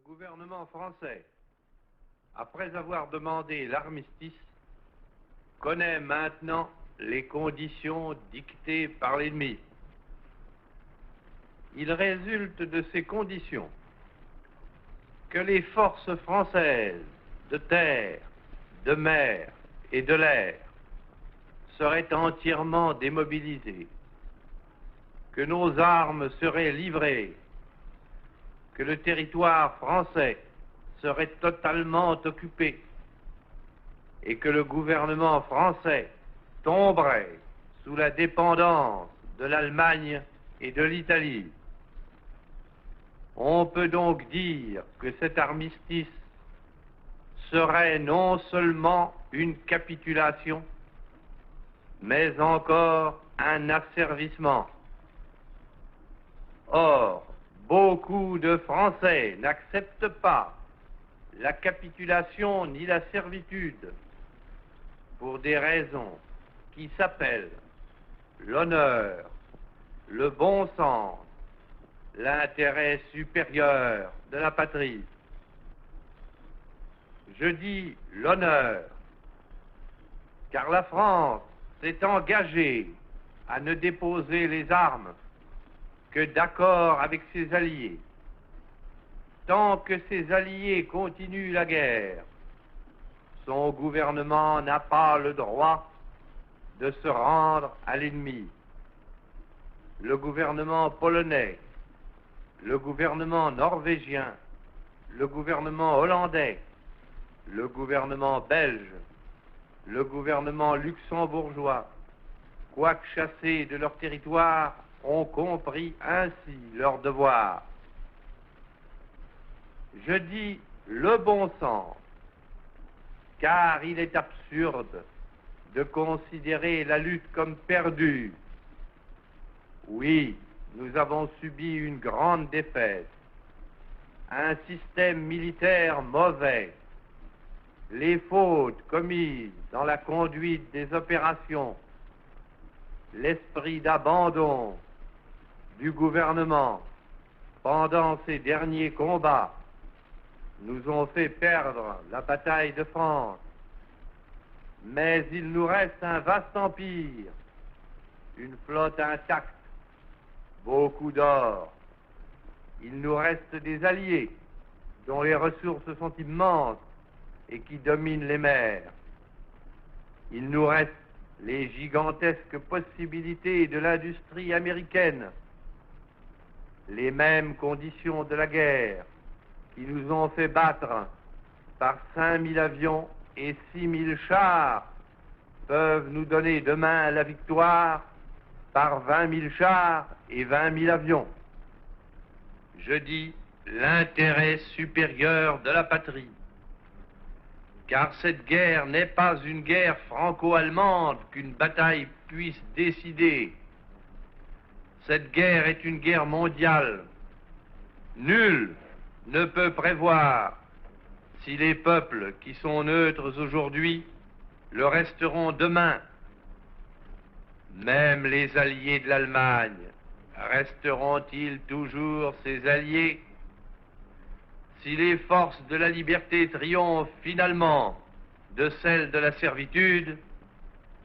gouvernement français, après avoir demandé l'armistice, connaît maintenant les conditions dictées par l'ennemi. Il résulte de ces conditions que les forces françaises de terre, de mer et de l'air seraient entièrement démobilisées, que nos armes seraient livrées, que le territoire français serait totalement occupé et que le gouvernement français tomberait sous la dépendance de l'Allemagne et de l'Italie. On peut donc dire que cet armistice serait non seulement une capitulation, mais encore un asservissement. Or, beaucoup de Français n'acceptent pas la capitulation ni la servitude pour des raisons qui s'appellent l'honneur, le bon sens, l'intérêt supérieur de la patrie. Je dis l'honneur, car la France s'est engagée à ne déposer les armes que d'accord avec ses alliés. Tant que ses alliés continuent la guerre, son gouvernement n'a pas le droit de se rendre à l'ennemi. Le gouvernement polonais, le gouvernement norvégien, le gouvernement hollandais, le gouvernement belge, le gouvernement luxembourgeois, quoique chassés de leur territoire, ont compris ainsi leur devoir. Je dis le bon sens, car il est absurde de considérer la lutte comme perdue. Oui, nous avons subi une grande défaite, un système militaire mauvais, les fautes commises dans la conduite des opérations, l'esprit d'abandon du gouvernement pendant ces derniers combats nous ont fait perdre la bataille de France. Mais il nous reste un vaste empire, une flotte intacte, beaucoup d'or. Il nous reste des alliés dont les ressources sont immenses et qui dominent les mers. Il nous reste les gigantesques possibilités de l'industrie américaine, les mêmes conditions de la guerre qui nous ont fait battre par 5000 avions et 6000 chars peuvent nous donner demain la victoire par 20 000 chars et 20 000 avions. Je dis l'intérêt supérieur de la patrie, car cette guerre n'est pas une guerre franco-allemande qu'une bataille puisse décider. Cette guerre est une guerre mondiale. Nul ne peut prévoir si les peuples qui sont neutres aujourd'hui le resteront demain. Même les alliés de l'Allemagne resteront-ils toujours ses alliés? Si les forces de la liberté triomphent finalement de celles de la servitude,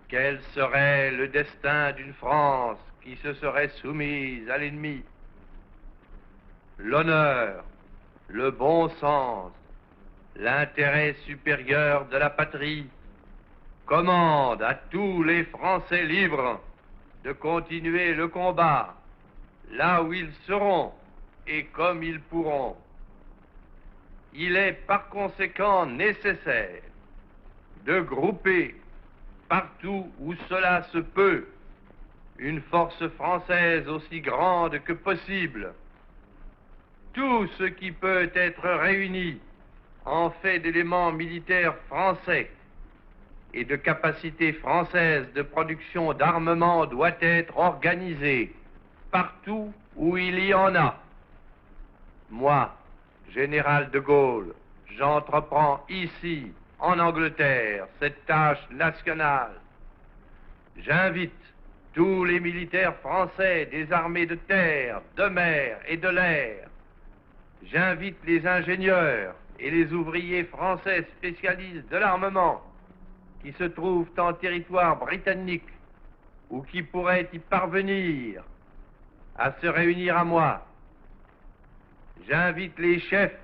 quel serait le destin d'une France qui se serait soumise à l'ennemi? L'honneur, le bon sens, l'intérêt supérieur de la patrie commande à tous les Français libres de continuer le combat là où ils seront et comme ils pourront. Il est par conséquent nécessaire de grouper partout où cela se peut une force française aussi grande que possible. Tout ce qui peut être réuni en fait d'éléments militaires français et de capacités françaises de production d'armement doit être organisé partout où il y en a. Moi, général de Gaulle, j'entreprends ici, en Angleterre, cette tâche nationale. J'invite tous les militaires français des armées de terre, de mer et de l'air. J'invite les ingénieurs et les ouvriers français spécialistes de l'armement qui se trouvent en territoire britannique ou qui pourraient y parvenir à se réunir à moi. J'invite les chefs,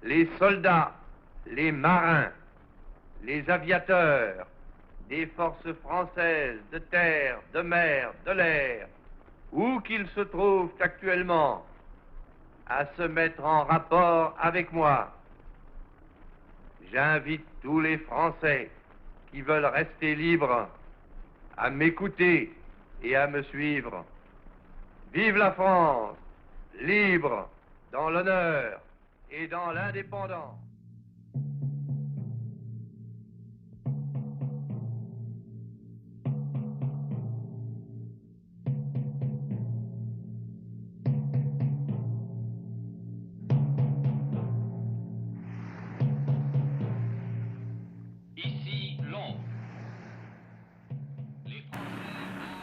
les soldats, les marins, les aviateurs des forces françaises de terre, de mer, de l'air, où qu'ils se trouvent actuellement, à se mettre en rapport avec moi. J'invite tous les Français qui veulent rester libres à m'écouter et à me suivre. Vive la France, libre dans l'honneur et dans l'indépendance.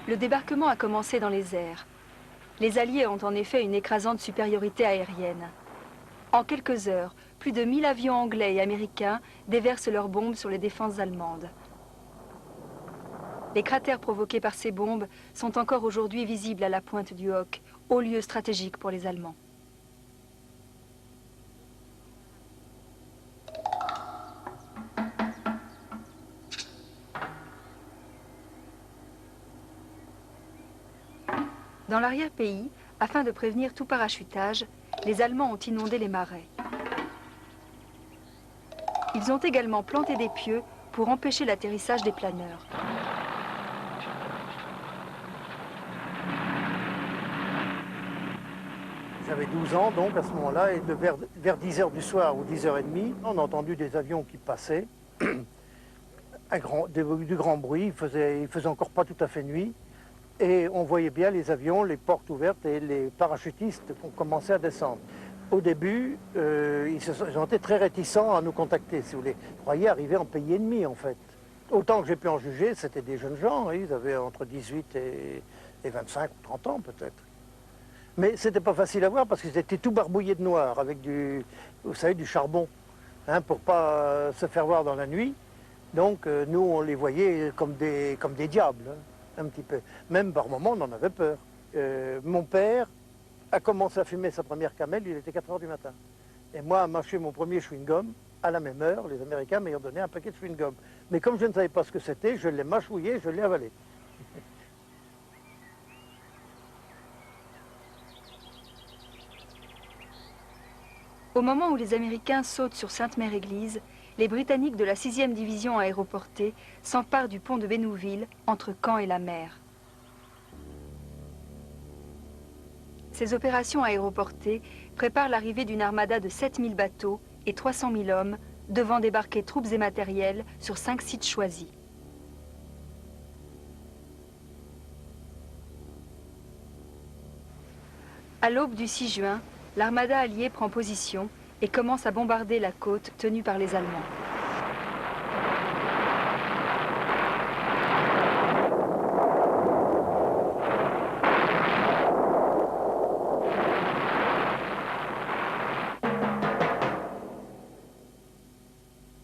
Le débarquement a commencé dans les airs. Les Alliés ont en effet une écrasante supériorité aérienne. En quelques heures, plus de 1000 avions anglais et américains déversent leurs bombes sur les défenses allemandes. Les cratères provoqués par ces bombes sont encore aujourd'hui visibles à la pointe du Hoc, haut lieu stratégique pour les Allemands. Dans l'arrière-pays, afin de prévenir tout parachutage, les Allemands ont inondé les marais. Ils ont également planté des pieux pour empêcher l'atterrissage des planeurs. J'avais 12 ans donc à ce moment-là, et vers 10 h du soir ou 10 h 30, on a entendu des avions qui passaient, du grand bruit, il faisait encore pas tout à fait nuit. Et on voyait bien les avions, les portes ouvertes et les parachutistes qui ont commencé à descendre. Au début, ils ont été très réticents à nous contacter, si vous voulez. Ils croyaient arriver en pays ennemi, en fait. Autant que j'ai pu en juger, c'était des jeunes gens, hein, ils avaient entre 18 et 25 ou 30 ans peut-être. Mais c'était pas facile à voir parce qu'ils étaient tout barbouillés de noir, avec vous savez, du charbon, hein, pour pas se faire voir dans la nuit. Donc nous, on les voyait comme des diables. Hein. Un petit peu. Même par moments, on en avait peur. Mon père a commencé à fumer sa première camel, il était 4 h du matin. Et moi, à mâcher mon premier chewing-gum, à la même heure, les Américains m'ayant donné un paquet de chewing-gum. Mais comme je ne savais pas ce que c'était, je l'ai mâchouillé, je l'ai avalé. Au moment où les Américains sautent sur Sainte-Mère-Église, les Britanniques de la 6e division aéroportée s'emparent du pont de Bénouville, entre Caen et la mer. Ces opérations aéroportées préparent l'arrivée d'une armada de 7000 bateaux et 300 000 hommes devant débarquer troupes et matériels sur 5 sites choisis. À l'aube du 6 juin, l'armada alliée prend position et commence à bombarder la côte tenue par les Allemands.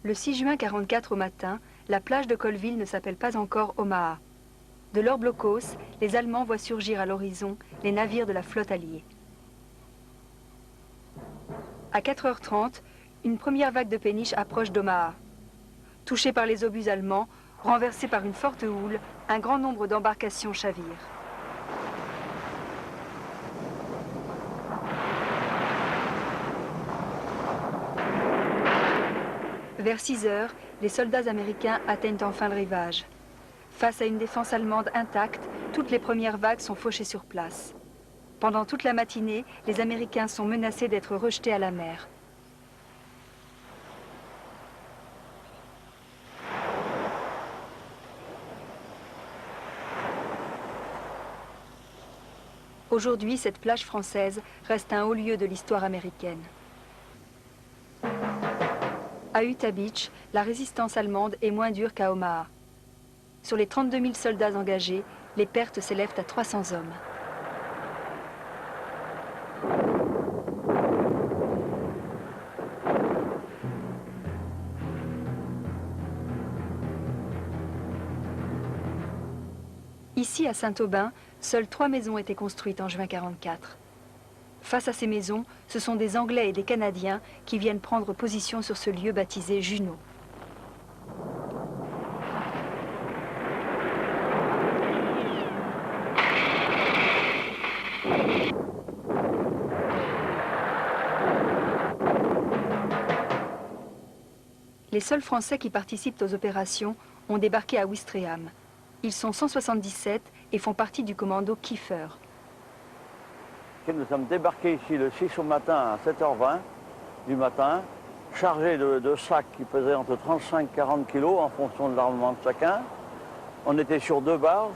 Le 6 juin 1944 au matin, la plage de Colville ne s'appelle pas encore Omaha. De leur blocos, les Allemands voient surgir à l'horizon les navires de la flotte alliée. À 4 h 30, une première vague de péniches approche d'Omaha. Touchés par les obus allemands, renversés par une forte houle, un grand nombre d'embarcations chavirent. Vers 6 h, les soldats américains atteignent enfin le rivage. Face à une défense allemande intacte, toutes les premières vagues sont fauchées sur place. Pendant toute la matinée, les Américains sont menacés d'être rejetés à la mer. Aujourd'hui, cette plage française reste un haut lieu de l'histoire américaine. À Utah Beach, la résistance allemande est moins dure qu'à Omaha. Sur les 32 000 soldats engagés, les pertes s'élèvent à 300 hommes. Ici, à Saint-Aubin, seules 3 maisons étaient construites en juin 1944. Face à ces maisons, ce sont des Anglais et des Canadiens qui viennent prendre position sur ce lieu baptisé Junot. Les seuls Français qui participent aux opérations ont débarqué à Ouistreham. Ils sont 177 et font partie du commando Kiefer. Nous sommes débarqués ici le 6 au matin à 7h20 du matin, chargés de sacs qui pesaient entre 35 et 40 kilos en fonction de l'armement de chacun. On était sur 2 barges.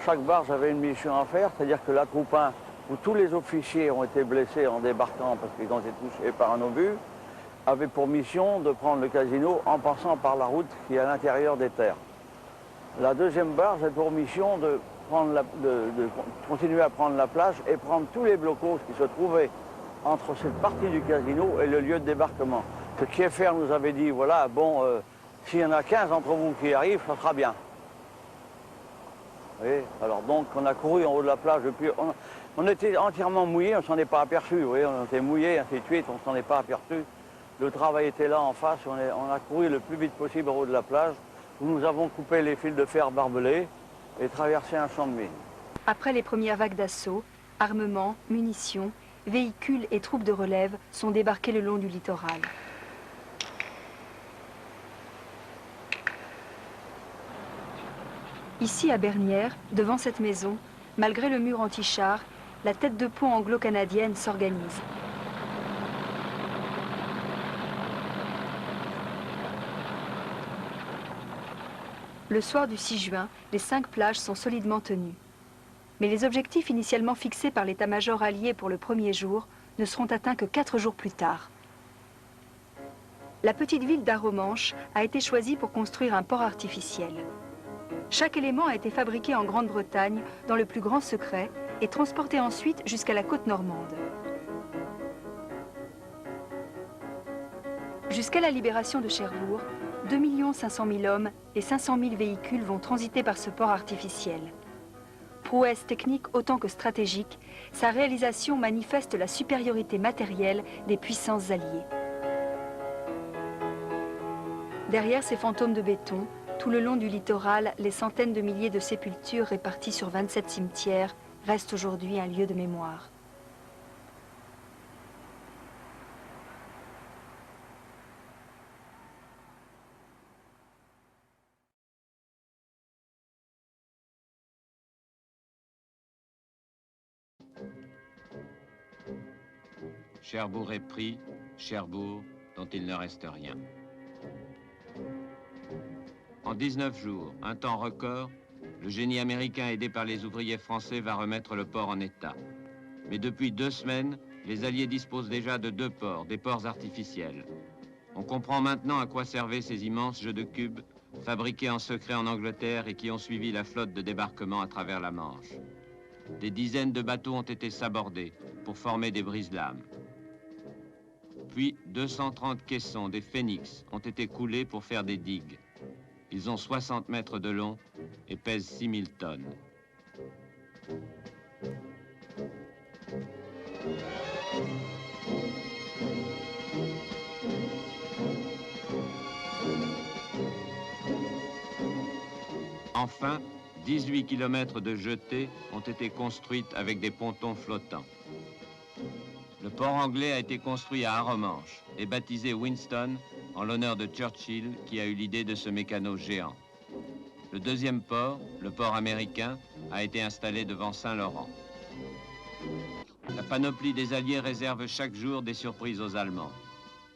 Chaque barge avait une mission à faire, c'est-à-dire que la troupe 1, où tous les officiers ont été blessés en débarquant parce qu'ils ont été touchés par un obus, avait pour mission de prendre le casino en passant par la route qui est à l'intérieur des terres. La deuxième barge a pour mission de continuer à prendre la plage et prendre tous les blocos qui se trouvaient entre cette partie du casino et le lieu de débarquement. Ce Kiefer nous avait dit, voilà, bon, s'il y en a 15 entre vous qui arrivent, ça sera bien. Vous voyez, alors donc on a couru en haut de la plage depuis... On était entièrement mouillés, on ne s'en est pas aperçu, vous voyez, on était mouillés, ainsi de suite, on ne s'en est pas aperçu. Le travail était là en face, on a couru le plus vite possible en haut de la plage, où nous avons coupé les fils de fer barbelés et traversé un champ de mines. Après les premières vagues d'assaut, armements, munitions, véhicules et troupes de relève sont débarqués le long du littoral. Ici, à Bernières, devant cette maison, malgré le mur anti-char, la tête de pont anglo-canadienne s'organise. Le soir du 6 juin, les 5 plages sont solidement tenues. Mais les objectifs initialement fixés par l'état-major allié pour le premier jour ne seront atteints que 4 jours plus tard. La petite ville d'Arromanches a été choisie pour construire un port artificiel. Chaque élément a été fabriqué en Grande-Bretagne dans le plus grand secret et transporté ensuite jusqu'à la côte normande. Jusqu'à la libération de Cherbourg, 2 500 000 hommes et 500 000 véhicules vont transiter par ce port artificiel. Prouesse technique autant que stratégique, sa réalisation manifeste la supériorité matérielle des puissances alliées. Derrière ces fantômes de béton, tout le long du littoral, les centaines de milliers de sépultures réparties sur 27 cimetières restent aujourd'hui un lieu de mémoire. Cherbourg est pris, Cherbourg dont il ne reste rien. En 19 jours, un temps record, le génie américain aidé par les ouvriers français va remettre le port en état. Mais depuis 2 semaines, les Alliés disposent déjà de 2 ports, des ports artificiels. On comprend maintenant à quoi servaient ces immenses jeux de cubes fabriqués en secret en Angleterre et qui ont suivi la flotte de débarquement à travers la Manche. Des dizaines de bateaux ont été sabordés pour former des brise-lames. Puis 230 caissons, des phénix, ont été coulés pour faire des digues. Ils ont 60 mètres de long et pèsent 6000 tonnes. Enfin, 18 kilomètres de jetées ont été construites avec des pontons flottants. Le port anglais a été construit à Arromanches et baptisé Winston en l'honneur de Churchill qui a eu l'idée de ce mécano géant. Le deuxième port, le port américain, a été installé devant Saint-Laurent. La panoplie des Alliés réserve chaque jour des surprises aux Allemands.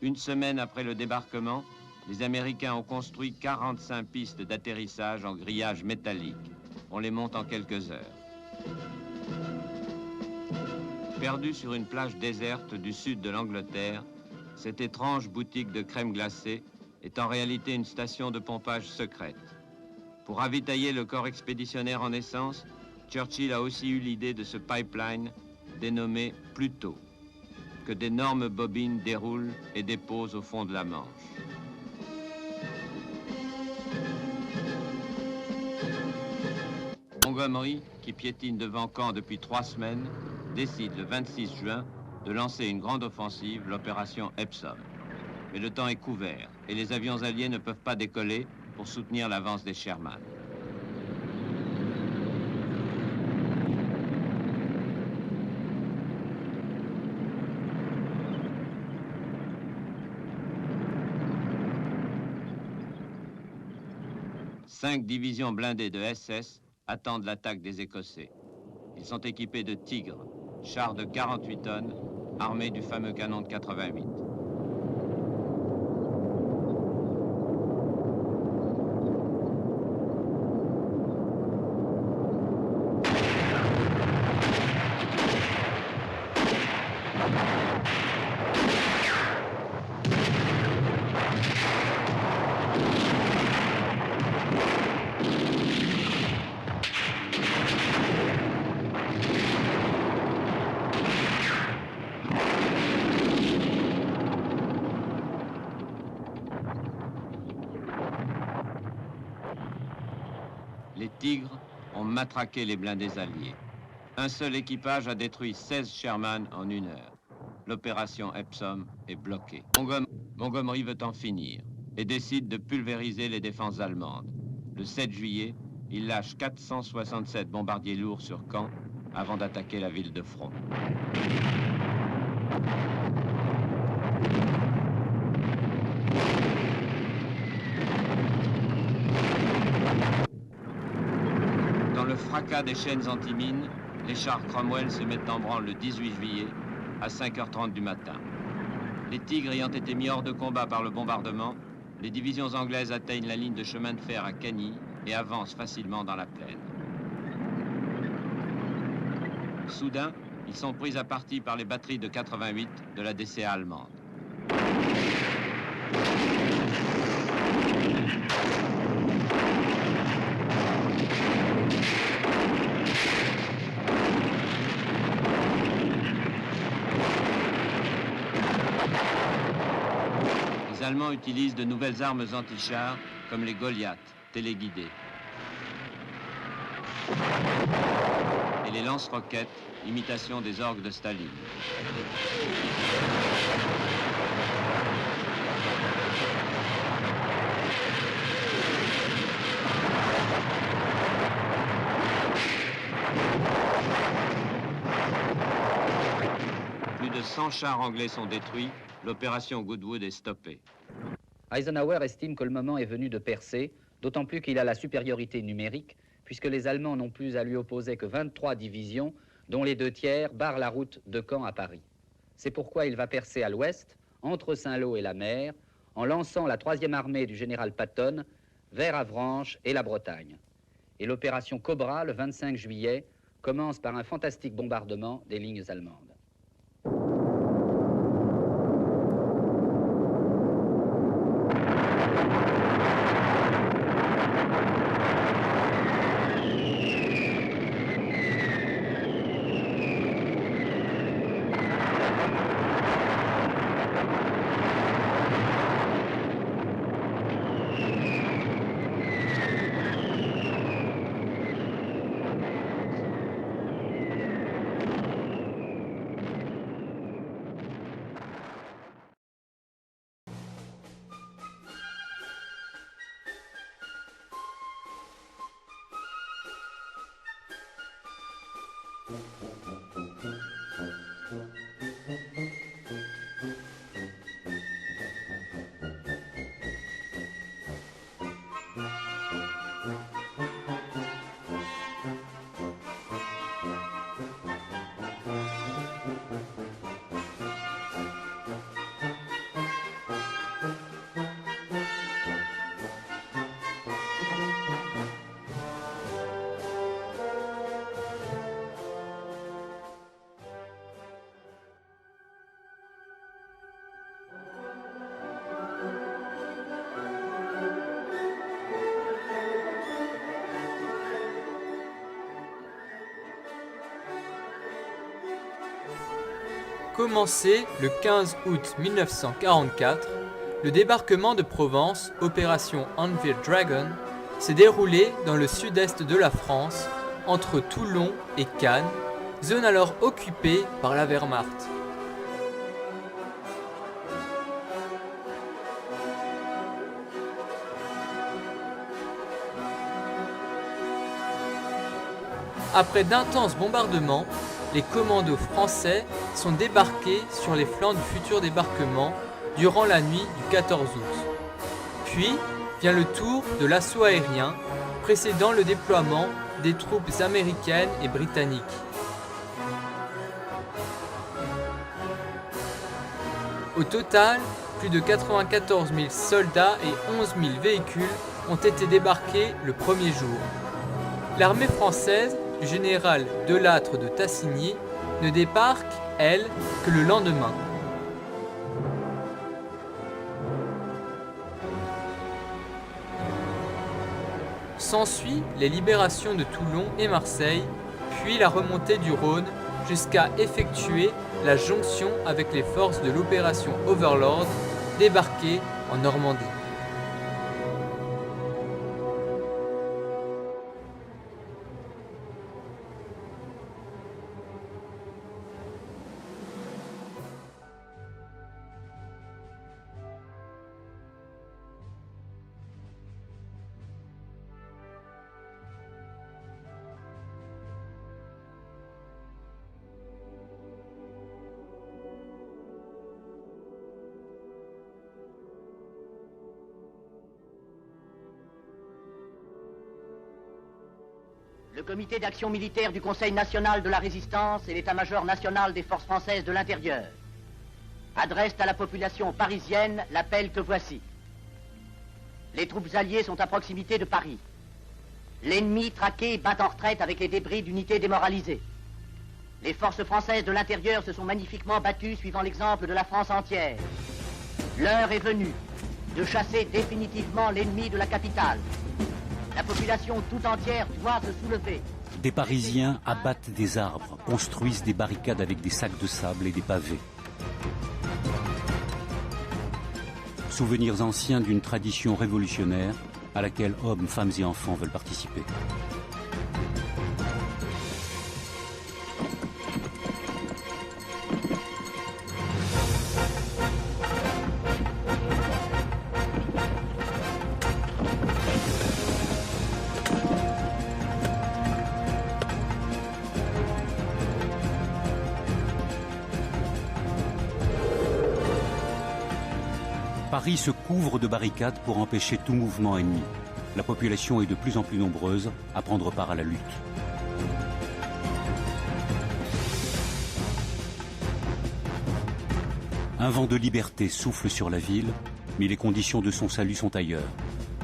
Une semaine après le débarquement, les Américains ont construit 45 pistes d'atterrissage en grillage métallique. On les monte en quelques heures. Perdu sur une plage déserte du sud de l'Angleterre, cette étrange boutique de crème glacée est en réalité une station de pompage secrète. Pour ravitailler le corps expéditionnaire en essence, Churchill a aussi eu l'idée de ce pipeline dénommé Pluto, que d'énormes bobines déroulent et déposent au fond de la Manche. Montgomery, qui piétine devant Caen depuis 3 semaines, décide le 26 juin de lancer une grande offensive, l'opération Epsom. Mais le temps est couvert et les avions alliés ne peuvent pas décoller pour soutenir l'avance des Sherman. Cinq divisions blindées de SS attendent l'attaque des Écossais. Ils sont équipés de Tigres, chars de 48 tonnes, armés du fameux canon de 88. Les Tigres ont matraqué les blindés alliés. Un seul équipage a détruit 16 Sherman en 1 heure. L'opération Epsom est bloquée. Montgomery veut en finir et décide de pulvériser les défenses allemandes. Le 7 juillet, il lâche 467 bombardiers lourds sur Caen avant d'attaquer la ville de front. Dans le fracas des chaînes antimines, les chars Cromwell se mettent en branle le 18 juillet à 5h30 du matin. Les Tigres ayant été mis hors de combat par le bombardement, les divisions anglaises atteignent la ligne de chemin de fer à Cagny et avancent facilement dans la plaine. Soudain, ils sont pris à partie par les batteries de 88 de la DCA allemande. Les Allemands utilisent de nouvelles armes anti-chars comme les Goliath, téléguidés, et les lance-roquettes, imitation des orgues de Staline. Plus de 100 chars anglais sont détruits. L'opération Goodwood est stoppée. Eisenhower estime que le moment est venu de percer, d'autant plus qu'il a la supériorité numérique, puisque les Allemands n'ont plus à lui opposer que 23 divisions, dont les 2 tiers barrent la route de Caen à Paris. C'est pourquoi il va percer à l'ouest, entre Saint-Lô et la mer, en lançant la 3e armée du général Patton vers Avranches et la Bretagne. Et l'opération Cobra, le 25 juillet, commence par un fantastique bombardement des lignes allemandes. Commencé le 15 août 1944, le débarquement de Provence, opération Anvil Dragon, s'est déroulé dans le sud-est de la France, entre Toulon et Cannes, zone alors occupée par la Wehrmacht. Après d'intenses bombardements, les commandos français sont débarqués sur les flancs du futur débarquement durant la nuit du 14 août. Puis vient le tour de l'assaut aérien, précédant le déploiement des troupes américaines et britanniques. Au total, plus de 94 000 soldats et 11 000 véhicules ont été débarqués le premier jour. L'armée française du général Delattre de Tassigny ne débarque, elle, que le lendemain. S'ensuit les libérations de Toulon et Marseille, puis la remontée du Rhône jusqu'à effectuer la jonction avec les forces de l'opération Overlord débarquées en Normandie. Le comité d'action militaire du Conseil national de la résistance et l'état-major national des forces françaises de l'intérieur adressent à la population parisienne l'appel que voici. Les troupes alliées sont à proximité de Paris. L'ennemi traqué bat en retraite avec les débris d'unités démoralisées. Les forces françaises de l'intérieur se sont magnifiquement battues suivant l'exemple de la France entière. L'heure est venue de chasser définitivement l'ennemi de la capitale. La population tout entière doit se soulever. Des Parisiens abattent des arbres, construisent des barricades avec des sacs de sable et des pavés. Souvenirs anciens d'une tradition révolutionnaire à laquelle hommes, femmes et enfants veulent participer. Paris se couvre de barricades pour empêcher tout mouvement ennemi. La population est de plus en plus nombreuse à prendre part à la lutte. Un vent de liberté souffle sur la ville, mais les conditions de son salut sont ailleurs.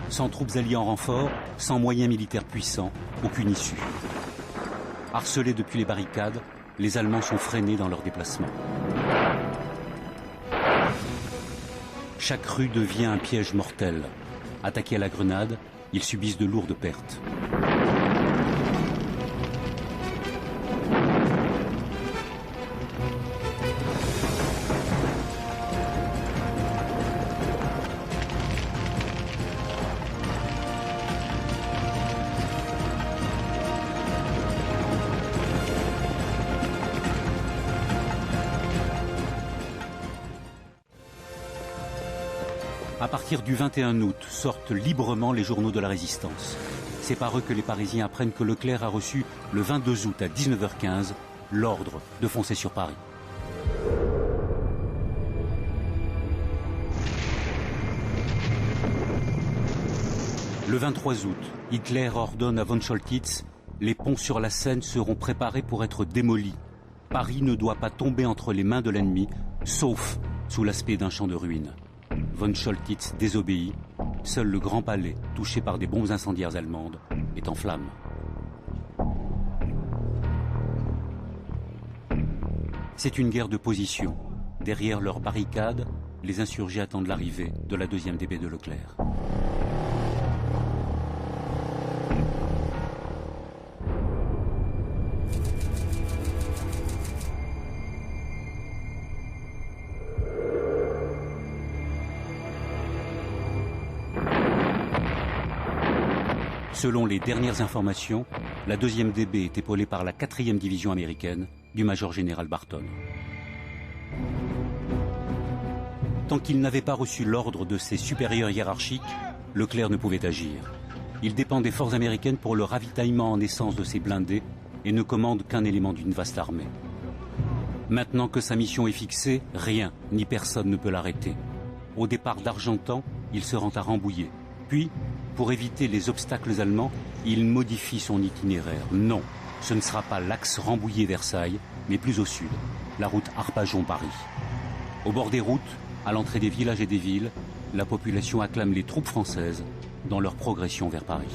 Sans troupes alliées en renfort, sans moyens militaires puissants, aucune issue. Harcelés depuis les barricades, les Allemands sont freinés dans leur déplacement. Chaque rue devient un piège mortel. Attaqués à la grenade, ils subissent de lourdes pertes. À partir du 21 août, sortent librement les journaux de la Résistance. C'est par eux que les Parisiens apprennent que Leclerc a reçu, le 22 août à 19h15, l'ordre de foncer sur Paris. Le 23 août, Hitler ordonne à von Choltitz « Les ponts sur la Seine seront préparés pour être démolis. Paris ne doit pas tomber entre les mains de l'ennemi, sauf sous l'aspect d'un champ de ruines. » Von Choltitz désobéit. Seul le Grand Palais, touché par des bombes incendiaires allemandes, est en flammes. C'est une guerre de position. Derrière leurs barricades, les insurgés attendent l'arrivée de la 2e DB de Leclerc. Selon les dernières informations, la 2e DB est épaulée par la 4e division américaine du major général Barton. Tant qu'il n'avait pas reçu l'ordre de ses supérieurs hiérarchiques, Leclerc ne pouvait agir. Il dépend des forces américaines pour le ravitaillement en essence de ses blindés et ne commande qu'un élément d'une vaste armée. Maintenant que sa mission est fixée, rien ni personne ne peut l'arrêter. Au départ d'Argentan, il se rend à Rambouillet. Puis, pour éviter les obstacles allemands, il modifie son itinéraire. Non, ce ne sera pas l'axe Rambouillet-Versailles, mais plus au sud, la route Arpajon-Paris. Au bord des routes, à l'entrée des villages et des villes, la population acclame les troupes françaises dans leur progression vers Paris.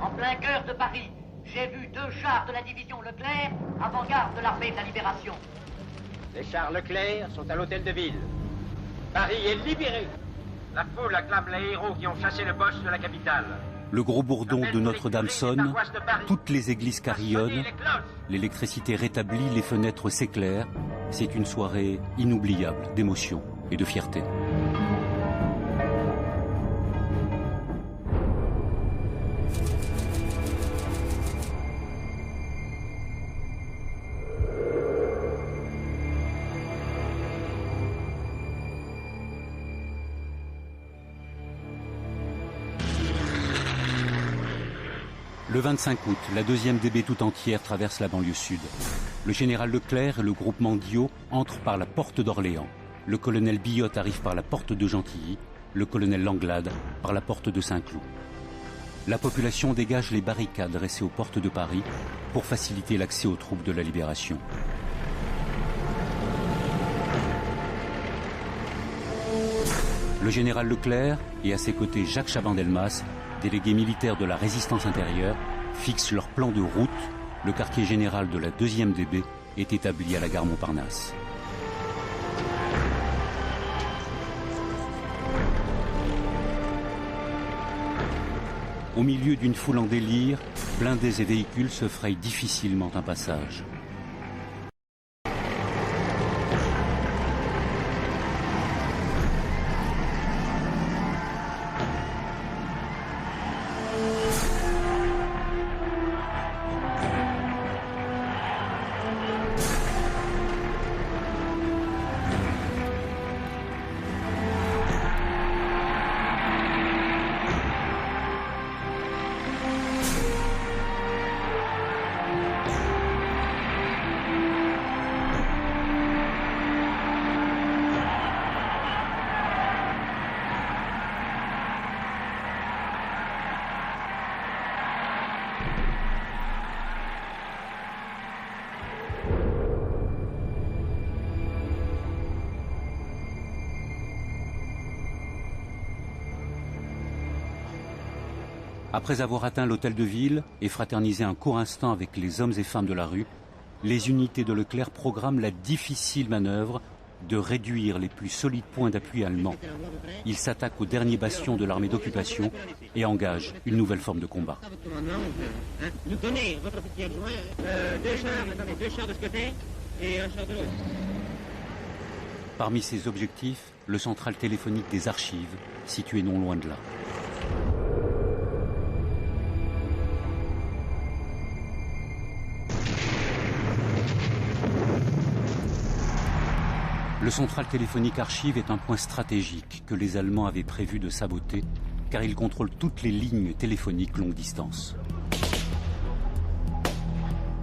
En plein cœur de Paris, j'ai vu 2 chars de la division Leclerc, avant-garde de l'armée de la Libération. Les chars Leclerc sont à l'hôtel de ville. Paris est libéré. La foule acclame les héros qui ont chassé le boss de la capitale. Le gros bourdon de Notre-Dame sonne, toutes les églises carillonnent, l'électricité rétablie, les fenêtres s'éclairent. C'est une soirée inoubliable d'émotion et de fierté. Le 25 août, la 2e DB tout entière traverse la banlieue sud. Le général Leclerc et le groupement Diot entrent par la porte d'Orléans. Le colonel Billotte arrive par la porte de Gentilly, le colonel Langlade par la porte de Saint-Cloud. La population dégage les barricades dressées aux portes de Paris pour faciliter l'accès aux troupes de la Libération. Le général Leclerc et à ses côtés Jacques Chaban-Delmas, délégués militaires de la résistance intérieure, fixent leur plan de route. Le quartier général de la 2e DB est établi à la gare Montparnasse. Au milieu d'une foule en délire, blindés et véhicules se frayent difficilement un passage. Après avoir atteint l'hôtel de ville et fraternisé un court instant avec les hommes et femmes de la rue, les unités de Leclerc programment la difficile manœuvre de réduire les plus solides points d'appui allemands. Ils s'attaquent au dernier bastion de l'armée d'occupation et engagent une nouvelle forme de combat. Nous donnez votre officier adjoint 2 chars de ce côté et un char de l'autre. Parmi ces objectifs, le central téléphonique des archives, situé non loin de là. Le central téléphonique archive est un point stratégique que les Allemands avaient prévu de saboter, car il contrôle toutes les lignes téléphoniques longue distance.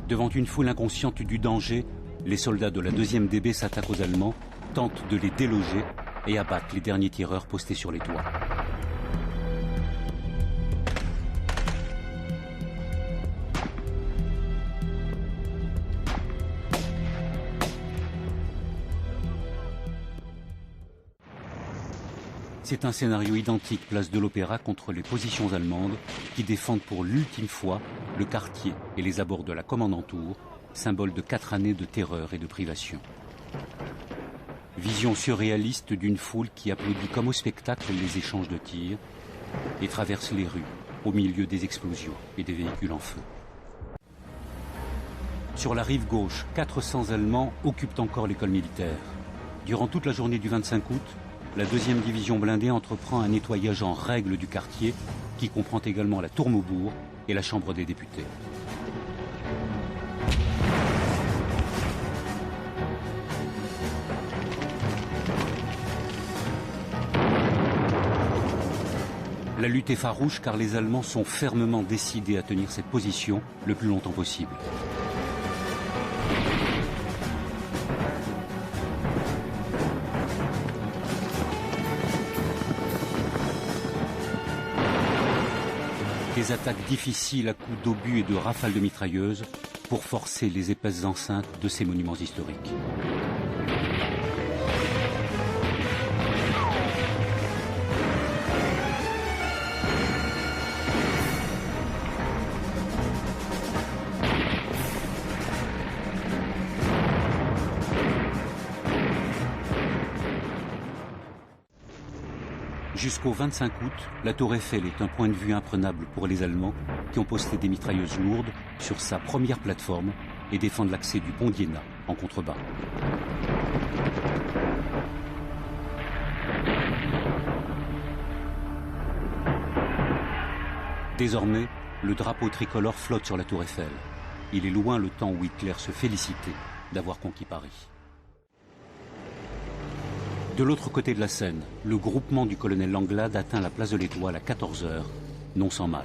Devant une foule inconsciente du danger, les soldats de la 2e DB s'attaquent aux Allemands, tentent de les déloger et abattent les derniers tireurs postés sur les toits. C'est un scénario identique place de l'Opéra contre les positions allemandes qui défendent pour l'ultime fois le quartier et les abords de la Kommandantur, symbole de 4 années de terreur et de privation. Vision surréaliste d'une foule qui applaudit comme au spectacle les échanges de tirs et traverse les rues au milieu des explosions et des véhicules en feu. Sur la rive gauche, 400 Allemands occupent encore l'école militaire. Durant toute la journée du 25 août, la 2e division blindée entreprend un nettoyage en règle du quartier qui comprend également la Tour Maubourg et la Chambre des députés. La lutte est farouche car les Allemands sont fermement décidés à tenir cette position le plus longtemps possible. Des attaques difficiles à coups d'obus et de rafales de mitrailleuses pour forcer les épaisses enceintes de ces monuments historiques. Jusqu'au 25 août, la tour Eiffel est un point de vue imprenable pour les Allemands qui ont posté des mitrailleuses lourdes sur sa première plateforme et défendent l'accès du pont d'Iéna en contrebas. Désormais, le drapeau tricolore flotte sur la tour Eiffel. Il est loin le temps où Hitler se félicitait d'avoir conquis Paris. De l'autre côté de la Seine, le groupement du colonel Langlade atteint la place de l'Étoile à 14 h, non sans mal.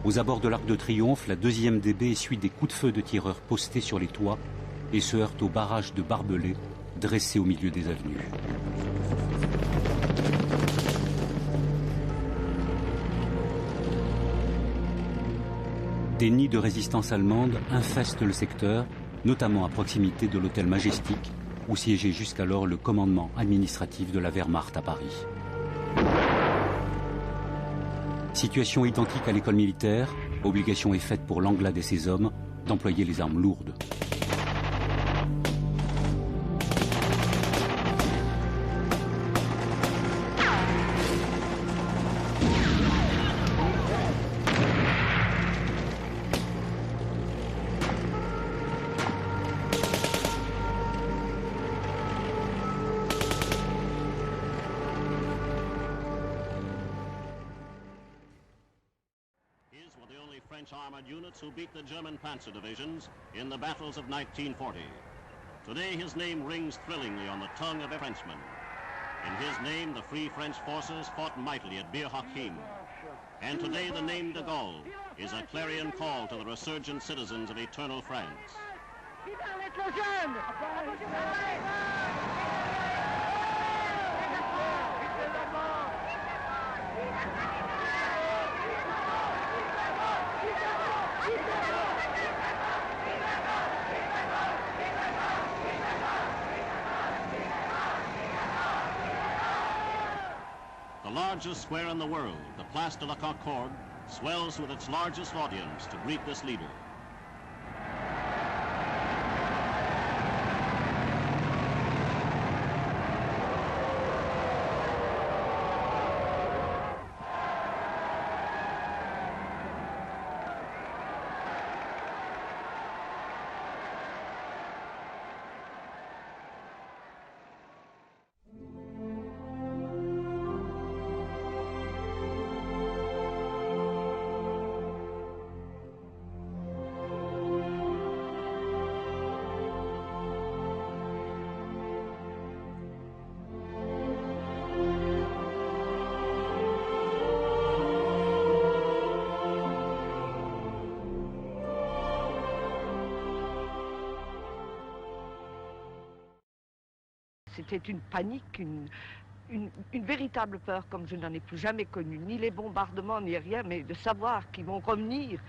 Aux abords de l'Arc de Triomphe, la 2e DB essuie des coups de feu de tireurs postés sur les toits et se heurte au barrage de barbelés dressé au milieu des avenues. Des nids de résistance allemande infestent le secteur, notamment à proximité de l'hôtel Majestic, où siégeait jusqu'alors le commandement administratif de la Wehrmacht à Paris. Situation identique à l'école militaire, obligation est faite pour Langlade et ses hommes d'employer les armes lourdes. Armored units who beat the German panzer divisions in the battles of 1940. Today his name rings thrillingly on the tongue of a Frenchman. In his name the Free French forces fought mightily at Bir Hakeim. And today the name de Gaulle is a clarion call to the resurgent citizens of eternal France. The largest square in the world, the Place de la Concorde, swells with its largest audience to greet this leader. C'était une panique, une véritable peur comme je n'en ai plus jamais connu, ni les bombardements, ni rien, mais de savoir qu'ils vont revenir.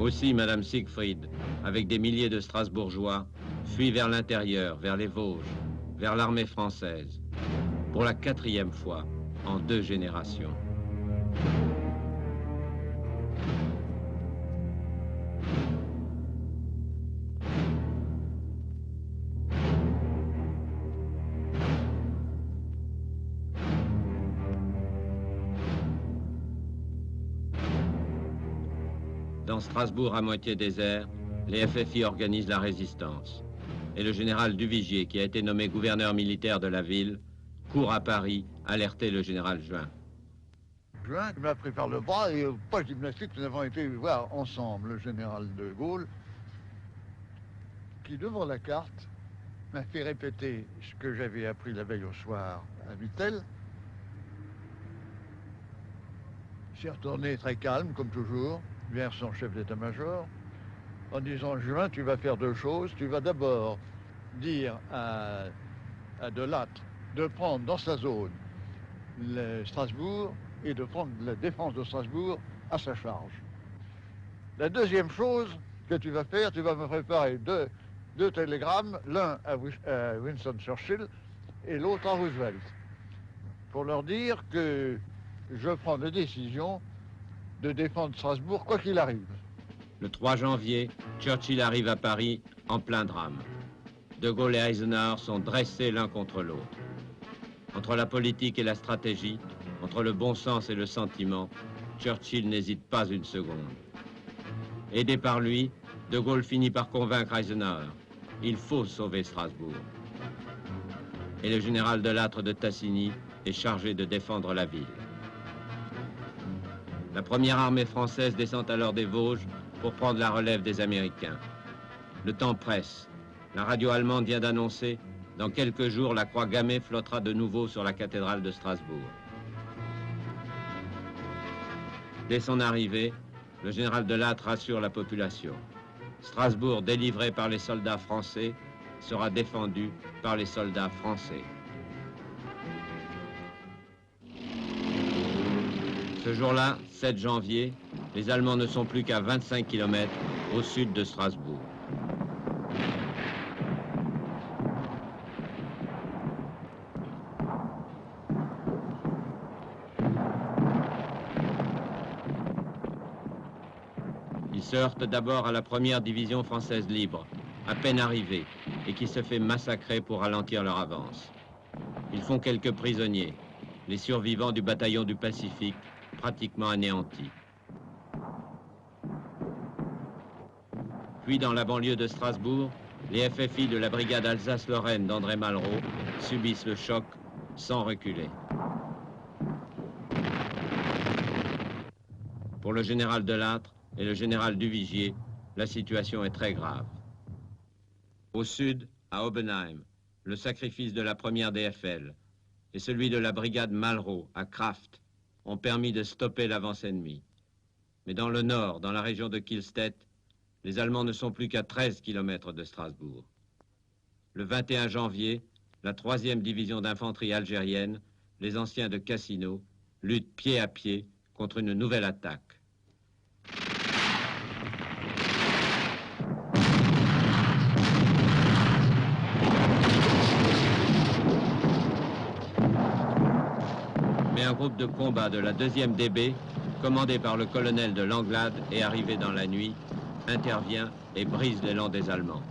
Aussi, Madame Siegfried, avec des milliers de Strasbourgeois, fuit vers l'intérieur, vers les Vosges, vers l'armée française, pour la 4e fois en 2 générations. Dans Strasbourg à moitié désert, les FFI organisent la résistance. Et le général Duvigier, qui a été nommé gouverneur militaire de la ville, court à Paris alerter le général Juin. Juin m'a pris par le bras et au poste gymnastique, nous avons été voir ensemble le général de Gaulle, qui devant la carte m'a fait répéter ce que j'avais appris la veille au soir à Vittel. S'est retourné très calme, comme toujours, vers son chef d'état-major, en disant, Juin, tu vas faire deux choses. Tu vas d'abord dire à Delattre de prendre dans sa zone Strasbourg et de prendre la défense de Strasbourg à sa charge. La deuxième chose que tu vas faire, tu vas me préparer deux télégrammes, l'un à Winston Churchill et l'autre à Roosevelt, pour leur dire que je prends la décision de défendre Strasbourg quoi qu'il arrive. Le 3 janvier, Churchill arrive à Paris en plein drame. De Gaulle et Eisenhower sont dressés l'un contre l'autre. Entre la politique et la stratégie, entre le bon sens et le sentiment, Churchill n'hésite pas une seconde. Aidé par lui, De Gaulle finit par convaincre Eisenhower. Il faut sauver Strasbourg. Et le général Delattre de Tassigny est chargé de défendre la ville. La première armée française descend alors des Vosges pour prendre la relève des Américains. Le temps presse. La radio allemande vient d'annoncer « Dans quelques jours, la croix gammée flottera de nouveau sur la cathédrale de Strasbourg ». Dès son arrivée, le général Delattre rassure la population. Strasbourg, délivré par les soldats français, sera défendu par les soldats français. Ce jour-là, 7 janvier, les Allemands ne sont plus qu'à 25 km au sud de Strasbourg. Ils se heurtent d'abord à la première division française libre, à peine arrivée, et qui se fait massacrer pour ralentir leur avance. Ils font quelques prisonniers, les survivants du bataillon du Pacifique, pratiquement anéantis. Puis dans la banlieue de Strasbourg, les FFI de la brigade Alsace-Lorraine d'André Malraux subissent le choc sans reculer. Pour le général Delattre et le général Duvigier, la situation est très grave. Au sud, à Oppenheim, le sacrifice de la première DFL et celui de la brigade Malraux à Kraft ont permis de stopper l'avance ennemie. Mais dans le nord, dans la région de Kielstedt, les Allemands ne sont plus qu'à 13 km de Strasbourg. Le 21 janvier, la 3e division d'infanterie algérienne, les anciens de Cassino, luttent pied à pied contre une nouvelle attaque. Mais un groupe de combat de la 2e DB, commandé par le colonel de Langlade et arrivé dans la nuit, intervient et brise l'élan des Allemands.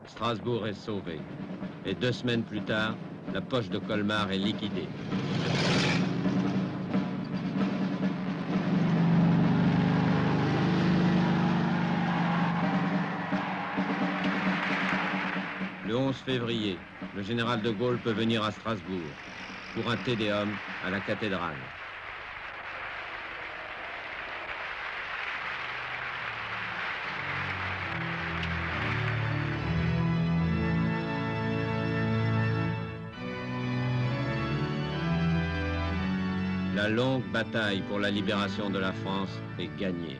Strasbourg est sauvé. Et 2 semaines plus tard, la poche de Colmar est liquidée. Le 11 février, le général de Gaulle peut venir à Strasbourg pour un tédéum à la cathédrale. La longue bataille pour la libération de la France est gagnée.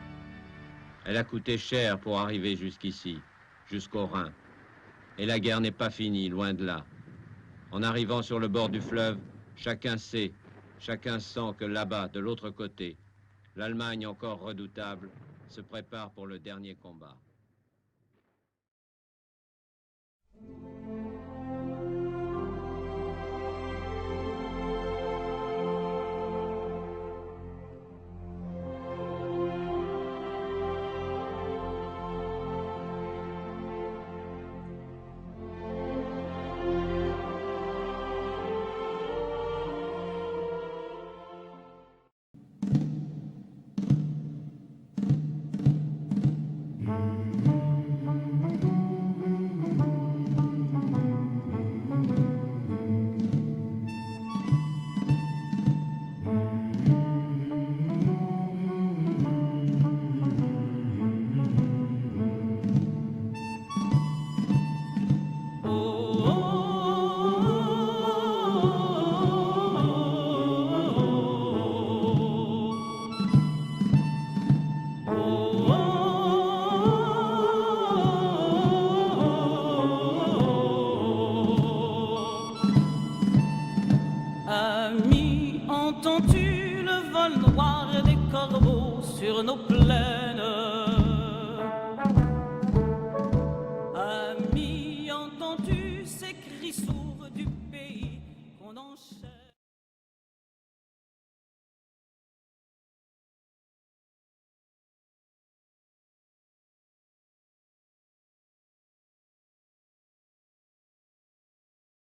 Elle a coûté cher pour arriver jusqu'ici, jusqu'au Rhin. Et la guerre n'est pas finie, loin de là. En arrivant sur le bord du fleuve, chacun sait, chacun sent que là-bas, de l'autre côté, l'Allemagne encore redoutable se prépare pour le dernier combat. Entends-tu le vol noir des corbeaux sur nos plaines?